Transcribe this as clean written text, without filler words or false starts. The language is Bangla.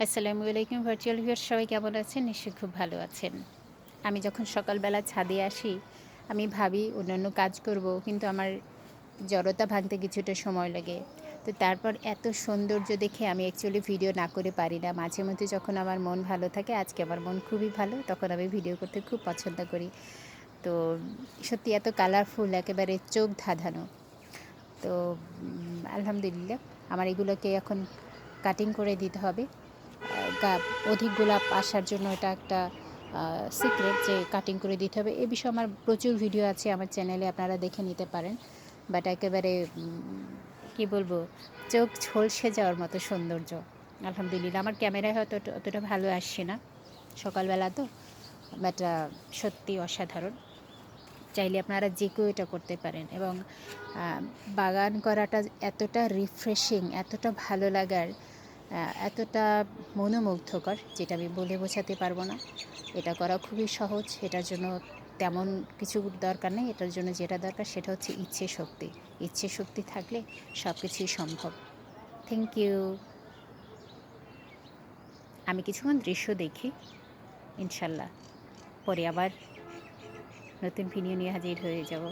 আসসালামু আলাইকুম ভার্চুয়াল ভিউয়ার, সবাই কেমন আছেন? নিশ্চয়ই খুব ভালো আছেন। আমি যখন সকালবেলা ছাদে আসি, আমি ভাবি অন্যান্য কাজ করব, কিন্তু আমার জড়তা ভাঙতে কিছুটা সময় লাগে। তো তারপর এত সৌন্দর্য দেখে আমি অ্যাকচুয়ালি ভিডিও না করে পারি না। মাঝে মধ্যে যখন আমার মন ভালো থাকে, আজকে আমার মন খুবই ভালো, তখন আমি ভিডিও করতে খুব পছন্দ করি। তো সত্যি এত কালারফুল, একেবারে চোখ ধাঁধানো। তো আলহামদুলিল্লাহ, আমার এগুলোকে এখন কাটিং করে দিতে হবে। অধিক গোলাপ আসার জন্য এটা একটা সিক্রেট যে কাটিং করে দিতে হবে। এ বিষয়ে আমার প্রচুর ভিডিও আছে আমার চ্যানেলে, আপনারা দেখে নিতে পারেন। বাট একেবারে কী বলবো, চোখ ঝলসে যাওয়ার মতো সৌন্দর্য। আলহামদুলিল্লাহ, আমার ক্যামেরায় হয়তো অতটা ভালো আসছে না সকালবেলা তো, বাট সত্যি অসাধারণ। চাইলে আপনারা যে কেউ এটা করতে পারেন। এবং বাগান করাটা এতটা রিফ্রেশিং, এতটা ভালো লাগার, এতটা মনোমুগ্ধকর, যেটা আমি বলে বোঝাতে পারবো না। এটা করা খুবই সহজ, এটার জন্য তেমন কিছু দরকার নেই। এটার জন্য যেটা দরকার সেটা হচ্ছে ইচ্ছে শক্তি। ইচ্ছে শক্তি থাকলে সব কিছুই সম্ভব। Thank you. আমি কিছুক্ষণ দৃশ্য দেখি, ইনশাল্লাহ পরে আবার নতুন ভিডিও নিয়ে হাজির হয়ে যাব।